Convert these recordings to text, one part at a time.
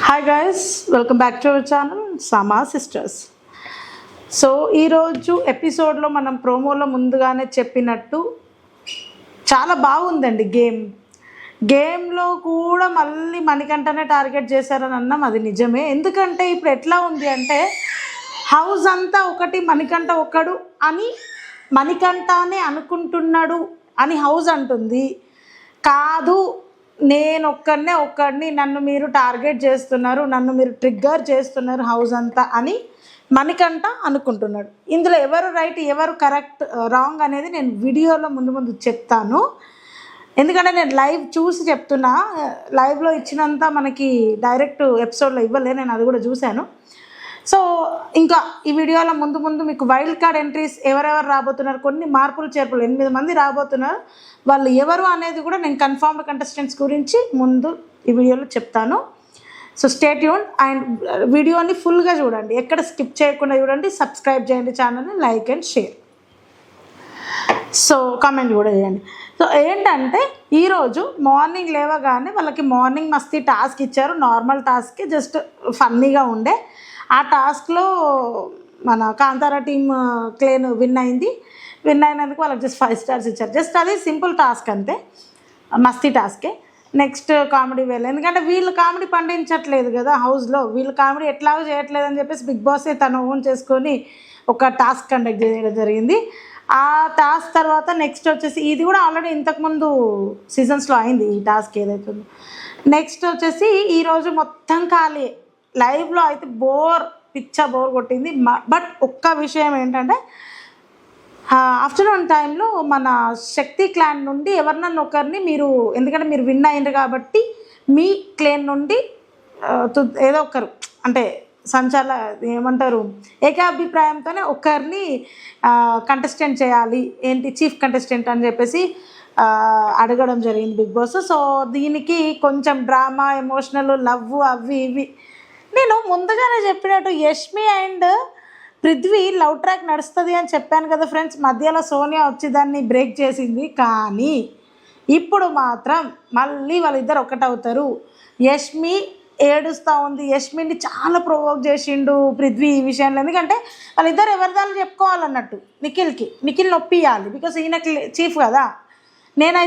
Hi guys, welcome back to our channel సమా sisters. So ఈరోజు ఎపిసోడ్లో మనం ప్రోమోలో ముందుగానే చెప్పినట్టు చాలా బాగుందండి. గేమ్లో కూడా మళ్ళీ మణికంఠనే టార్గెట్ చేశారని అన్నాం, అది నిజమే. ఎందుకంటే ఇప్పుడు ఎట్లా ఉంది అంటే హౌస్ అంతా ఒకటి, మణికంఠ ఒకడు అని మణికంఠనే అనుకుంటున్నాడు అని హౌస్ అంటుంది. కాదు, నేను ఒక్కడిని నన్ను మీరు టార్గెట్ చేస్తున్నారు, నన్ను మీరు ట్రిగ్గర్ చేస్తున్నారు హౌస్ అంతా అని మణికంఠ అనుకుంటున్నాడు. ఇందులో ఎవరు రైట్, ఎవరు కరెక్ట్, రాంగ్ అనేది నేను వీడియోలో ముందు చెప్తాను. ఎందుకంటే నేను లైవ్ చూసి చెప్తున్నా. లైవ్లో ఇచ్చినంత మనకి డైరెక్ట్ ఎపిసోడ్లో ఇవ్వలే, నేను అది కూడా చూశాను. సో ఇంకా ఈ వీడియోలో ముందు మీకు వైల్డ్ కార్డ్ ఎంట్రీస్ ఎవరెవరు రాబోతున్నారు, కొన్ని మార్పులు చేర్పులు 8 మంది రాబోతున్నారు. వాళ్ళు ఎవరు అనేది కూడా నేను కన్ఫర్మ్డ్ కంటెస్టెంట్స్ గురించి ముందు ఈ వీడియోలో చెప్తాను. సో స్టే ట్యూన్ అండ్ వీడియోని ఫుల్గా చూడండి, ఎక్కడ స్కిప్ చేయకుండా చూడండి. సబ్స్క్రైబ్ చేయండి ఛానల్ని, like and share, so comment కూడా చేయండి. సో ఏంటంటే ఈరోజు మార్నింగ్ లేవగానే వాళ్ళకి మార్నింగ్ మస్తీ టాస్క్ ఇచ్చారు. నార్మల్ టాస్క్, జస్ట్ ఫన్నీగా ఉండే. ఆ టాస్క్లో మన కాంతారా టీమ్ క్లేన్ విన్ అయినందుకు వాళ్ళకి జస్ట్ 5 స్టార్స్ ఇచ్చారు. జస్ట్ అది సింపుల్ టాస్క్ అంతే, మస్తీ టాస్కే. నెక్స్ట్ కామెడీ వేళ, ఎందుకంటే వీళ్ళు కామెడీ పండించట్లేదు కదా హౌస్లో, వీళ్ళు కామెడీ ఎట్లాగో చేయట్లేదు అని చెప్పేసి బిగ్ బాసే తను ఓన్ చేసుకొని ఒక టాస్క్ కండక్ట్ చేయడం జరిగింది. ఆ టాస్క్ తర్వాత నెక్స్ట్ వచ్చేసి ఇది కూడా ఆల్రెడీ ఇంతకుముందు సీజన్స్లో అయింది ఈ టాస్క్ ఏదైతే ఉందో. నెక్స్ట్ వచ్చేసి ఈరోజు మొత్తం ఖాళీ. లైవ్లో అయితే బోర్ కొట్టింది. బట్ ఒక్క విషయం ఏంటంటే ఆఫ్టర్నూన్ టైంలో మన శక్తి క్లాన్ నుండి ఎవరినన్నా ఒకరిని మీరు, ఎందుకంటే మీరు విన్ అయ్యారు కాబట్టి మీ క్లాన్ నుండి ఏదో ఒకరు, అంటే ఏమంటారు, ఏకాభిప్రాయంతోనే ఒకరిని కంటెస్టెంట్ చేయాలి, ఏంటి చీఫ్ కంటెస్టెంట్ అని చెప్పేసి అడగడం జరిగింది బిగ్ బాస్. సో దీనికి కొంచెం డ్రామా, ఎమోషనల్, లవ్ అవి ఇవి. నేను ముందుగానే చెప్పినట్టు Yashmi and Prithvi love track నడుస్తుంది అని చెప్పాను కదా ఫ్రెండ్స్. మధ్యలో సోనియా వచ్చి దాన్ని బ్రేక్ చేసింది. కానీ ఇప్పుడు మాత్రం మళ్ళీ వాళ్ళిద్దరు ఒకటవుతారు. యష్మి ఏడుస్తూ ఉంది. యష్మిని చాలా ప్రొవోక్ చేసిండు పృథ్వీ ఈ విషయంలో. ఎందుకంటే వాళ్ళిద్దరు ఎవరిదాలు చెప్పుకోవాలన్నట్టు. నిఖిల్ నొప్పియాలి, బికాస్ ఈయనకి చీఫ్ కదా. నేను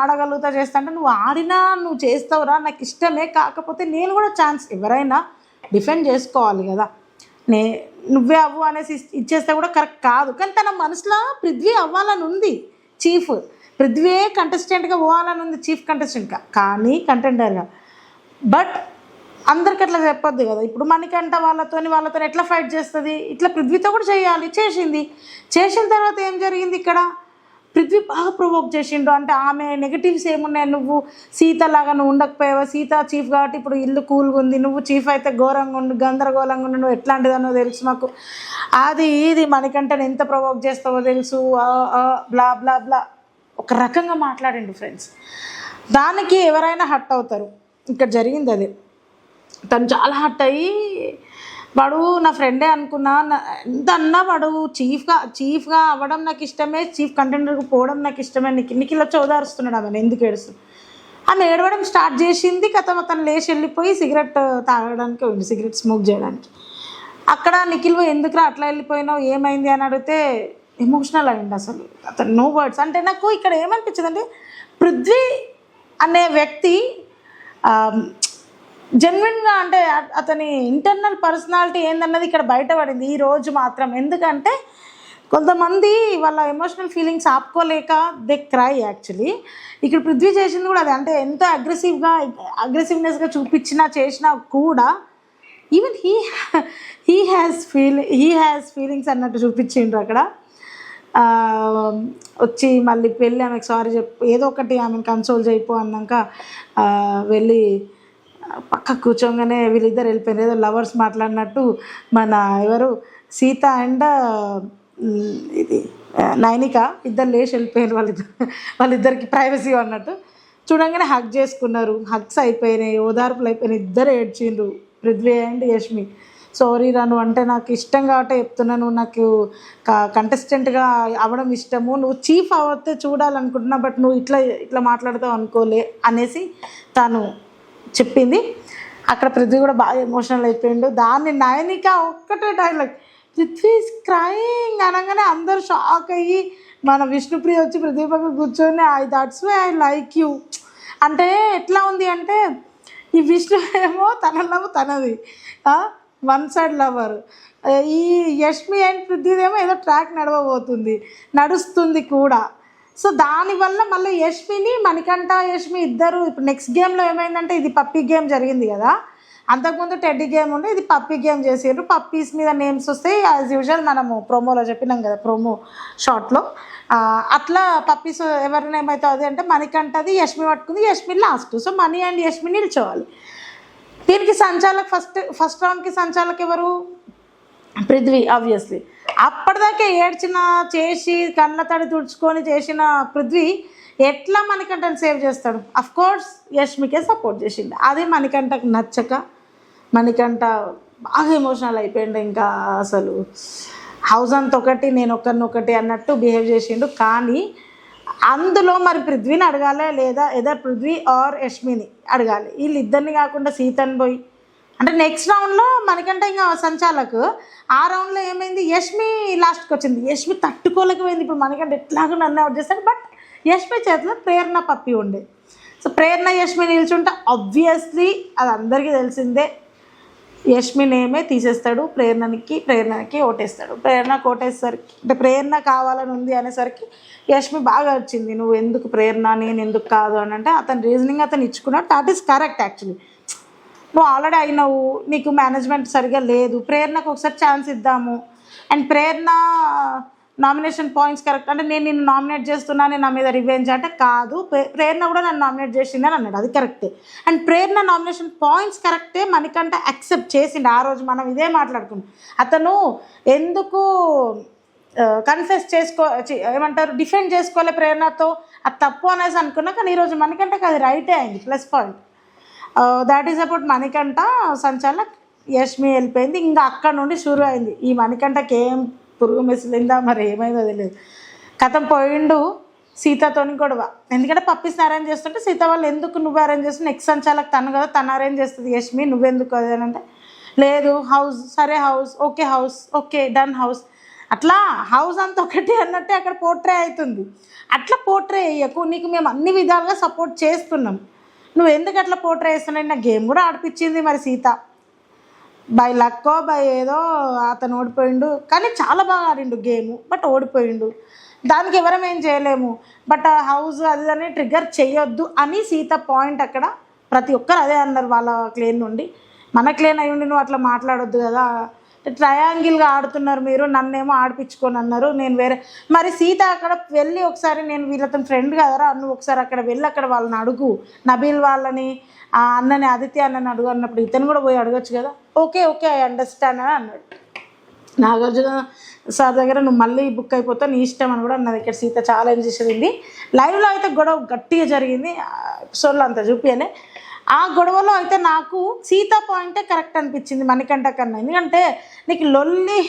ఆడగలుగుతా, చేస్తా అంటే నువ్వు ఆడినా నువ్వు చేస్తావురా, నాకు ఇష్టమే. కాకపోతే నేను కూడా ఛాన్స్, ఎవరైనా డిఫెండ్ చేసుకోవాలి కదా. నువ్వే అవ్వు అనేసి ఇచ్చేస్తే కూడా కరెక్ట్ కాదు. కానీ తన మనసులో పృథ్వీ అవ్వాలని ఉంది, చీఫ్ పృథ్వీ కంటెస్టెంట్గా పోవాలని ఉంది, చీఫ్ కంటెస్టెంట్గా, కానీ కంటెండర్గా. బట్ అందరికి అట్లా చెప్పొద్దు కదా. ఇప్పుడు మణికంఠ వాళ్ళతో ఎట్లా ఫైట్ చేస్తుంది, ఇట్లా పృథ్వీతో కూడా చేసిన తర్వాత ఏం జరిగింది ఇక్కడ, పృథ్వీ బాగా ప్రొవోక్ చేసిండు. అంటే ఆమె నెగటివ్స్ ఏమున్నాయి, నువ్వు సీతలాగా నువ్వు ఉండకపోయావా, సీత చీఫ్ కాబట్టి ఇప్పుడు ఇల్లు కూల్గా ఉంది, నువ్వు చీఫ్ అయితే ఘోరంగా ఉండు, గందరగోళంగా ఉండు, నువ్వు ఎట్లాంటిదన్నో తెలుసు మాకు, అది ఇది మణికంఠని ఎంత ప్రొవోక్ చేస్తావో తెలుసు, బ్లా బ్లా బ్లా ఒక రకంగా మాట్లాడండి ఫ్రెండ్స్. దానికి ఎవరైనా హర్ట్ అవుతారు. ఇక్కడ జరిగింది అదే. తను చాలా హర్ట్ అయ్యి, వాడు నా ఫ్రెండే అనుకున్నా, ఎంత అన్నా వాడు చీఫ్గా అవ్వడం నాకు ఇష్టమే, చీఫ్ కంటెండర్కి పోవడం నాకు ఇష్టమే. నిఖిల్ వచ్చి ఓదారుస్తున్నాడు ఆమెను, ఎందుకు ఏడుస్తుంది. ఆమె ఏడవడం స్టార్ట్ చేసింది. తను లేచి వెళ్ళిపోయి సిగరెట్ తాగడానికి ఉంది, సిగరెట్ స్మోక్ చేయడానికి. అక్కడ నిఖిల్ ఎందుకురా అట్లా వెళ్ళిపోయినావు, ఏమైంది అని అడిగితే ఎమోషనల్ అయ్యింది అసలు. అతను నో వర్డ్స్. అంటే నాకు ఇక్కడ ఏమనిపించింది అంటే పృథ్వీ అనే వ్యక్తి జెన్యున్గా, అంటే అతని ఇంటర్నల్ పర్సనాలిటీ ఏందన్నది ఇక్కడ బయటపడింది ఈరోజు మాత్రం. ఎందుకంటే కొంతమంది వాళ్ళ ఎమోషనల్ ఫీలింగ్స్ ఆపుకోలేక దే క్రై. యాక్చువల్లీ ఇక్కడ పృథ్వీ చేసింది కూడా అది. అంటే ఎంతో అగ్రెసివ్నెస్గా చేసినా కూడా ఈవెన్ హీ హ్యాస్ ఫీలింగ్స్ అన్నట్టు చూపించిండ్రు అక్కడ. వచ్చి మళ్ళీ వెళ్ళి ఆమెకు సారీ ఏదో ఒకటి ఆమెను కన్సోల్ చేయిపో అన్నాక వెళ్ళి పక్క కూర్చోగానే వీళ్ళిద్దరు వెళ్ళిపోయారు. ఏదో లవర్స్ మాట్లాడినట్టు మన ఎవరు సీత అండ్ ఇది నైనిక ఇద్దరు లేచి వెళ్ళిపోయారు. వాళ్ళిద్దరికి ప్రైవసీ అన్నట్టు చూడంగానే హగ్ చేసుకున్నారు. హగ్స్ అయిపోయినాయి, ఓదార్పులు అయిపోయినాయి, ఇద్దరు ఏడ్చిండ్రు పృథ్వీ అండ్ యష్మి. సారీ రా, నువ్వు అంటే నాకు ఇష్టం కాబట్టి చెప్తున్నాను, నాకు కంటెస్టెంట్గా అవ్వడం ఇష్టము, నువ్వు చీఫ్ అవుతే చూడాలనుకుంటున్నా, బట్ నువ్వు ఇట్లా మాట్లాడతావు అనుకోలే అనేసి తను చెప్పింది. అక్కడ పృథ్వీ కూడా బాగా ఎమోషనల్ అయిపోయిండు. దాన్ని నయనిక ఒక్కటే డైలాగ్ పృథ్వీ ఈజ్ క్రైయింగ్ అనగానే అందరూ షాక్ అయ్యి మన విష్ణుప్రియ వచ్చి పృథ్వీ పక్కన కూర్చొని that's why I like you అంటే ఎట్లా ఉంది అంటే ఈ విష్ణు ఏమో తన లవ్ తనది, వన్ సైడ్ లవర్. ఈ యష్మి అండ్ పృథ్వీదేమో ఏదో ట్రాక్ నడుస్తుంది కూడా. సో దానివల్ల మళ్ళీ యష్మిని మణికంఠ యష్మి ఇద్దరు ఇప్పుడు నెక్స్ట్ గేమ్లో ఏమైందంటే ఇది పప్పీ గేమ్ జరిగింది కదా, అంతకుముందు టెడ్డీ గేమ్ ఉండే, ఇది పప్పీ గేమ్ చేసారు. పప్పీస్ మీద నేమ్స్ వస్తాయి యాజ్ యూజువల్, మనము ప్రోమోలో చెప్పినాం కదా, ప్రోమో షార్ట్లో. అట్లా పప్పీస్ ఎవరి నేమ్ అయితే అది అంటే మణికంఠది యష్మి పట్టుకుంది, Yashmi last. So Mani and Yashmi నిల్చోవాలి. దీనికి సంచాలక్ ఫస్ట్ రౌండ్కి సంచాలక్ ఎవరు? పృథ్వీ ఆబ్వియస్లీ. అప్పటిదాకా ఏడ్చిన చేసి కళ్ళ తడి తుడుచుకొని చేసిన పృథ్వీ ఎట్లా మణికంఠని సేవ్ చేస్తాడు? అఫ్కోర్స్ యష్మికే సపోర్ట్ చేసిండు. అది మణికంఠకు నచ్చక మణికంఠ బాగా ఎమోషనల్ అయిపోయిండు. ఇంకా అసలు హౌస్ అంత ఒకటి నేను ఒకటి అన్నట్టు బిహేవ్ చేసిండు. కానీ అందులో మరి పృథ్వీని అడగాలి లేదా ఏదో పృథ్వీ ఆర్ యష్మిని అడగాలి. వీళ్ళిద్దరిని కాకుండా సీతని పోయి అంటే నెక్స్ట్ రౌండ్లో మణికంఠ ఇంకా సంచాలకు. ఆ రౌండ్లో ఏమైంది, యష్మి లాస్ట్కి వచ్చింది. యష్మి తట్టుకోలేకపోయింది. ఇప్పుడు మణికంఠ ఎట్లాగో నన్ను అవుట్ చేస్తాడు. బట్ యష్మి చేతిలో ప్రేరణ పప్పి ఉండే. సో ప్రేరణ యష్మి నిల్చుంటే ఆబ్వియస్లీ అది అందరికీ తెలిసిందే, యష్మి నేమే తీసేస్తాడు, ప్రేరణకి ఓటేస్తాడు. ప్రేరణకు ఓటేసరికి అంటే ప్రేరణ కావాలని ఉంది అనేసరికి యష్మి బాగా వచ్చింది, నువ్వు ఎందుకు ప్రేరణ నేను ఎందుకు కాదు అని అంటే అతని రీజనింగ్ అతను ఇచ్చుకున్నాడు. That is correct. యాక్చువల్లీ నువ్వు ఆల్రెడీ అయినావు, నీకు మేనేజ్మెంట్ సరిగా లేదు, ప్రేరణకు ఒకసారి ఛాన్స్ ఇద్దాము. And Prerana nomination points correct అంటే నేను నిన్ను నామినేట్ చేస్తున్నాను నా మీద రివెంజ్ అంటే కాదు, ప్రేరణ కూడా నన్ను నామినేట్ చేసిందని అన్నాడు, అది కరెక్టే. అండ్ ప్రేరణ నామినేషన్ పాయింట్స్ కరెక్టే, మనకంటే యాక్సెప్ట్ చేసిండు. ఆ రోజు మనం ఇదే మాట్లాడుకున్నాం. అతను ఎందుకు ఏమంటారు డిఫెండ్ చేసుకోలే ప్రేరణతో, అది తప్పు అనేసి అనుకున్నా. కానీ ఈరోజు మనకంటే అది రైటే అయింది, plus point. That is about Manikantha. సంచాలక్ యష్మి వెళ్ళిపోయింది. ఇంకా అక్కడ నుండి షురు అయింది. ఈ మణికంఠకి ఏం పురుగు మెసిలిందా మరి ఏమైందో తెలియదు. కథం పోయిండు సీతతోని గొడవ. ఎందుకంటే పప్పీస్ని అరేంజ్ చేస్తుంటే సీత వాళ్ళు ఎందుకు నువ్వు అరేంజ్ చేస్తుంది, నెక్స్ట్ సంచాలక్ తను కదా, తను అరేంజ్ చేస్తుంది యష్మి, నువ్వెందుకు అది అని అంటే లేదు హౌస్, సరే హౌస్ ఓకే డన్ హౌస్. అట్లా హౌస్ అంత ఒకటి అన్నట్టే అక్కడ పోర్ట్రే అవుతుంది. అట్లా పోర్ట్రే అయ్యకు, నీకు మేము అన్ని విధాలుగా సపోర్ట్ చేస్తున్నాం, నువ్వు ఎందుకు అట్లా పోర్ట్రే చేస్తున్నావు? నా గేమ్ కూడా ఆడిపించింది మరి సీత, బై లక్కో బై ఏదో అతను ఓడిపోయిండు. కానీ చాలా బాగా ఆడిండు గేము, బట్ ఓడిపోయిండు. దానికి ఎవరం ఏం చేయలేము. బట్ హౌస్ అది అని ట్రిగ్గర్ చేయొద్దు అని సీత పాయింట్. అక్కడ ప్రతి ఒక్కరు అదే అన్నారు వాళ్ళ క్లేన్ నుండి. మన క్లేన్ అయ్యుండి నువ్వు అట్లా మాట్లాడొద్దు కదా, ట్రయాంగిల్గా ఆడుతున్నారు మీరు, నన్నేమో ఆడిపించుకొని అన్నారు, నేను వేరే. మరి సీత అక్కడ వెళ్ళి ఒకసారి నేను వీళ్ళతో ఫ్రెండ్ కదరా, నువ్వు ఒకసారి అక్కడ వెళ్ళి అక్కడ వాళ్ళని అడుగు, నబీల్ వాళ్ళని అన్నని ఆదిత్య అన్నని అడుగు అన్నప్పుడు ఇతను కూడా పోయి అడగచ్చు కదా. ఓకే ఐ అండర్స్టాండ్ అని అన్నాడు. నాగార్జున సార్ దగ్గర నువ్వు మళ్ళీ బుక్ అయిపోతావు నీ ఇష్టం అని కూడా అన్నది. ఇక్కడ సీత చాలా ఎంజాయ్ చేసింది. లైవ్లో అయితే గొడవ గట్టిగా జరిగింది, ఎపిసోడ్లో అంతా చూపించలే. ఆ గొడవలో అయితే నాకు సీతా పాయింటే కరెక్ట్ అనిపించింది మణికంఠ కన్నా. ఎందుకంటే నీకు లొల్లి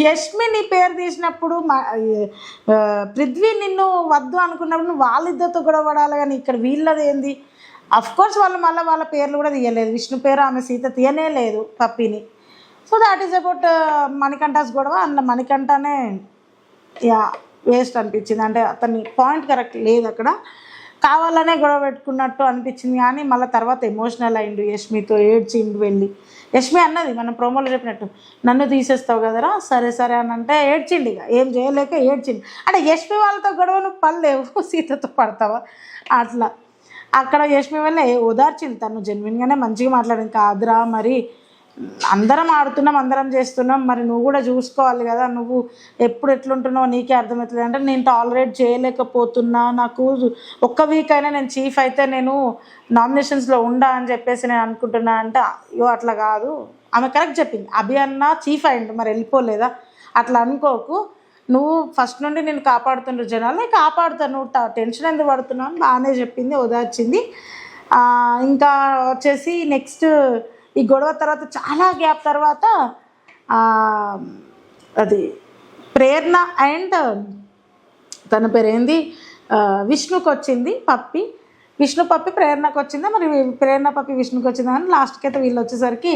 యష్మి నీ పేరు తీసినప్పుడు పృథ్వీ నిన్ను వద్దు అనుకున్నప్పుడు నువ్వు వాళ్ళిద్దరితో గొడవ పడాలి. కానీ ఇక్కడ వీళ్ళది ఏంది? అఫ్కోర్స్ వాళ్ళు మళ్ళీ వాళ్ళ పేర్లు కూడా తీయలేదు, విష్ణు పేరు ఆమె సీత తీయనే లేదు పప్పిని. సో దాట్ ఈస్ అబౌట్ మణికంఠాస్ గొడవ. అందులో మణికంఠనే వేస్ట్ అనిపించింది. అంటే అతని పాయింట్ కరెక్ట్ లేదు, అక్కడ కావాలనే గొడవ పెట్టుకున్నట్టు అనిపించింది. కానీ మళ్ళీ తర్వాత ఎమోషనల్ అయిండు, యష్మితో ఏడ్చిండు వెళ్ళి. యష్మి అన్నది మనం ప్రోమోలో చెప్పినట్టు, నన్ను తీసేస్తావు కదరా, సరే అని అంటే ఏడ్చిండు. ఇక ఏం చేయలేక ఏడ్చిండు. అంటే యష్మి వాళ్ళతో గొడవ నువ్వు పడలేవు, సీతతో పడతావా అట్లా. అక్కడ యష్మి వల్ల ఓదార్చింది, తను జెన్యున్గానే మంచిగా మాట్లాడింది. కాదురా మరి అందరం ఆడుతున్నాం, అందరం చేస్తున్నాం, మరి నువ్వు కూడా చూసుకోవాలి కదా, నువ్వు ఎప్పుడు ఎట్లుంటున్నావు నీకే అర్థమవుతుంది అంటే నేను టాలరేట్ చేయలేకపోతున్నా, నాకు ఒక్క వీక్ అయినా నేను చీఫ్ అయితే నేను నామినేషన్స్లో ఉండా అని చెప్పేసి నేను అనుకుంటున్నా అంటే అయ్యో అట్లా కాదు. ఆమె కరెక్ట్ చెప్పింది, అభి అన్న చీఫ్ అయిండు మరి వెళ్ళిపోలేదా, అట్లా అనుకోకు, నువ్వు ఫస్ట్ నుండి నేను కాపాడుతుండ్రు జనాలు, కాపాడుతాను, నువ్వు టెన్షన్ ఎందుకు పడుతున్నావు అని బాగానే చెప్పింది, ఓదార్చింది. ఇంకా వచ్చేసి నెక్స్ట్ ఈ గొడవ తర్వాత చాలా గ్యాప్ తర్వాత అది ప్రేరణ అండ్ తన పేరు ఏంది విష్ణుకి వచ్చింది పప్పి. విష్ణు పప్పి ప్రేరణకు వచ్చిందా, మరి ప్రేరణ పప్పి విష్ణుకి వచ్చిందా అని లాస్ట్కి అయితే వీళ్ళు వచ్చేసరికి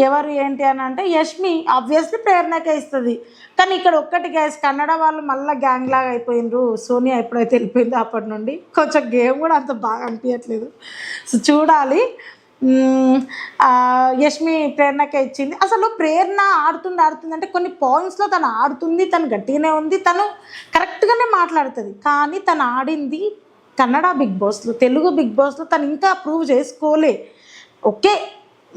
ఎవరు ఏంటి అని అంటే యష్మి ఆబ్వియస్లీ ప్రేరణకే ఇస్తుంది. కానీ ఇక్కడ ఒక్కటి గైస్, కన్నడ వాళ్ళు మళ్ళీ గ్యాంగ్ లాగా అయిపోయినరు. సోనియా ఎప్పుడైతే వెళ్ళిపోయిందో అప్పటి నుండి కొంచెం గేమ్ కూడా అంత బాగా అనిపించట్లేదు. సో చూడాలి. యష్మి ప్రేరణకే ఇచ్చింది. అసలు ప్రేరణ ఆడుతుంది అంటే కొన్ని పాయింట్స్లో తను ఆడుతుంది, తను గట్టిగానే ఉంది, తను కరెక్ట్గానే మాట్లాడుతుంది. కానీ తను ఆడింది కన్నడ బిగ్ బాస్లో, తెలుగు బిగ్ బాస్లో తను ఇంకా ప్రూవ్ చేసుకోలే. ఓకే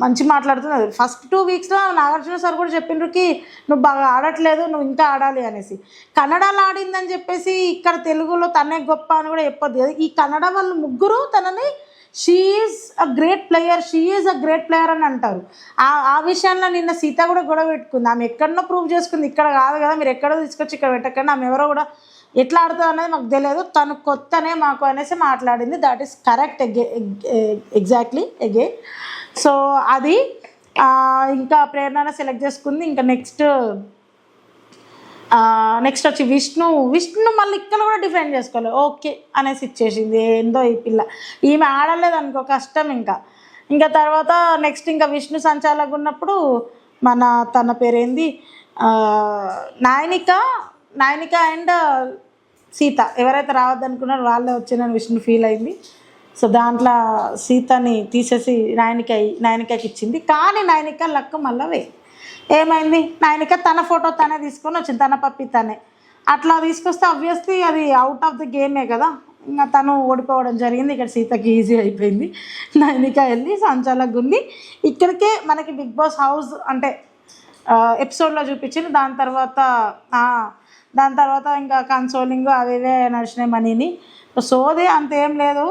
మంచి మాట్లాడుతుంది. ఫస్ట్ 2 వీక్స్లో నాగార్జున సార్ కూడా చెప్పిండ్రుకి నువ్వు బాగా ఆడట్లేదు, నువ్వు ఇంకా ఆడాలి అనేసి. కన్నడలో ఆడిందని చెప్పేసి ఇక్కడ తెలుగులో తనే గొప్ప అని కూడా చెప్పొద్దు. ఈ కన్నడ వాళ్ళు ముగ్గురు తనని షీఈస్ అ గ్రేట్ ప్లేయర్ అని అంటారు. ఆ విషయంలో నిన్న సీత కూడా గొడవ పెట్టుకుంది. ఆమె ఎక్కడనో ప్రూవ్ చేసుకుంది, ఇక్కడ కాదు కదా, మీరు ఎక్కడో తీసుకొచ్చి ఇక్కడ పెట్టకండి, ఆమె ఎవరో కూడా ఎట్లా ఆడుతుంది అనేది మాకు తెలియదు, తను కొత్తనే మాకు అనేసి మాట్లాడింది. That is correct exactly again. So అది ఇంకా ప్రేరణ సెలెక్ట్ చేసుకుంది. ఇంకా నెక్స్ట్ వచ్చి విష్ణు మళ్ళీ ఇక్కడ కూడా డిఫైన్ చేసుకోవాలి ఓకే అనేసి ఇచ్చేసింది. ఏందో ఈ పిల్ల, ఈమె ఆడలేదు అనుకో కష్టం. ఇంకా తర్వాత నెక్స్ట్ ఇంకా విష్ణు సంచాలకుగా ఉన్నప్పుడు తన పేరేంది నాయనిక అండ్ సీత ఎవరైతే రావద్దనుకున్నారో వాళ్ళే వచ్చిందని విష్ణు ఫీల్ అయింది. సో దాంట్లో సీతని తీసేసి నాయనికకి ఇచ్చింది. కానీ నాయనిక లక్ మళ్ళీ ఏమైంది, నాయనిక తన ఫోటో తనే తీసుకొని వచ్చింది, తన పప్పి తనే. అట్లా తీసుకొస్తే ఆబ్వియస్లీ అది అవుట్ ఆఫ్ ది గేమే కదా, ఇంకా తను ఓడిపోవడం జరిగింది. ఇక్కడ సీతకి ఈజీ అయిపోయింది. నాయనిక వెళ్ళి సంచాలకుగా ఉంది. ఇక్కడికే మనకి బిగ్ బాస్ హౌస్ అంటే ఎపిసోడ్లో చూపించింది. దాని తర్వాత ఇంకా కన్సోలింగ్ అవేవే నడిచినాయి మనీని. సోదే అంతేం లేదు,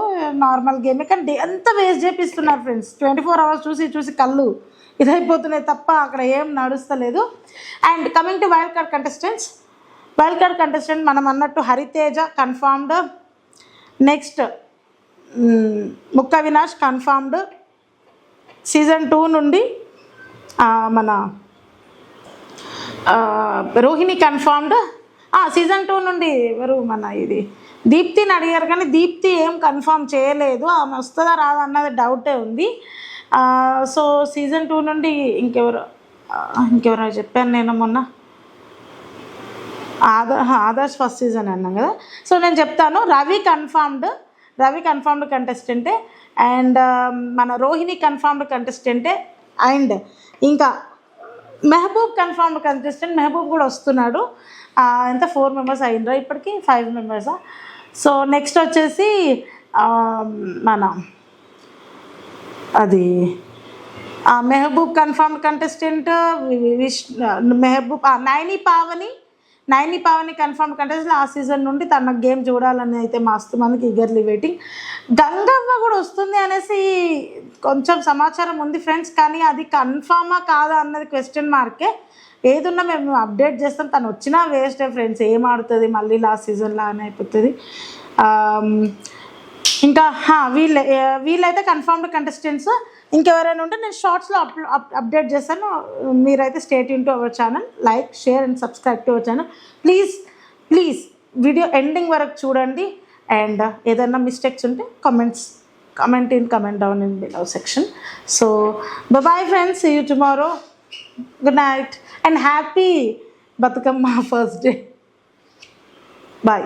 నార్మల్ గేమే. కానీ ఎంత వేస్ట్ చేపిస్తున్నారు ఫ్రెండ్స్. 24 hours చూసి కళ్ళు ఇదైపోతున్నాయి తప్ప అక్కడ ఏం నడుస్తలేదు. And coming to wild card contestant మనం అన్నట్టు హరితేజ కన్ఫర్మ్డ్. నెక్స్ట్ ముక్క వినాష్ కన్ఫర్మ్డ్. సీజన్ 2 నుండి మన రోహిణి కన్ఫర్మ్డ్. సీజన్ 2 నుండి ఎవరు ఇది దీప్తిని అడిగారు, కానీ దీప్తి ఏం కన్ఫర్మ్ చేయలేదు. ఆమె వస్తుందా రాదా అన్నది డౌటే ఉంది. సో సీజన్ 2 నుండి ఇంకెవరో చెప్పాను నేను మొన్న, ఆదర్శ్ ఫస్ట్ సీజన్ అన్నాం కదా. సో నేను చెప్తాను, రవి కన్ఫర్మ్డ్ కంటెస్టెంటే. అండ్ మన రోహిణి కన్ఫర్మ్డ్ కంటెస్టెంటే. అండ్ ఇంకా మెహబూబ్ కన్ఫర్మ్డ్ కంటెస్టెంట్. మెహబూబ్ కూడా వస్తున్నాడు. ఎంత 4 members అయినరా ఇప్పటికి, 5 members. సో నెక్స్ట్ వచ్చేసి Mehboob confirmed contestant. Mehboob Naini Pavani confirmed contestant. ఆ సీజన్ నుండి తన గేమ్ చూడాలని అయితే మస్తు మందికి ఈగర్లీ వెయిటింగ్. గంగవ్వ కూడా వస్తుంది అనేసి కొంచెం సమాచారం ఉంది ఫ్రెండ్స్, కానీ అది కన్ఫామా కాదా అన్నది క్వశ్చన్ మార్కే. ఏదున్నా మేము అప్డేట్ చేస్తాం. తను వచ్చినా వేస్టే ఫ్రెండ్స్, ఏం ఆడుతుంది మళ్ళీ లాస్ట్ సీజన్లో అని అయిపోతుంది. ఇంకా వీళ్ళైతే కన్ఫర్మ్డ్ కంటెస్టెంట్స్. ఇంకెవరైనా ఉంటే నేను షార్ట్స్లో అప్డేట్ చేస్తాను. మీరైతే stay tune to our channel, like, share and subscribe to our channel. Please video ending వరకు చూడండి. అండ్ ఏదైనా మిస్టేక్స్ ఉంటే comment down in below section. So bye friends, see you tomorrow. Good night and happy Bathukamma first day. Bye.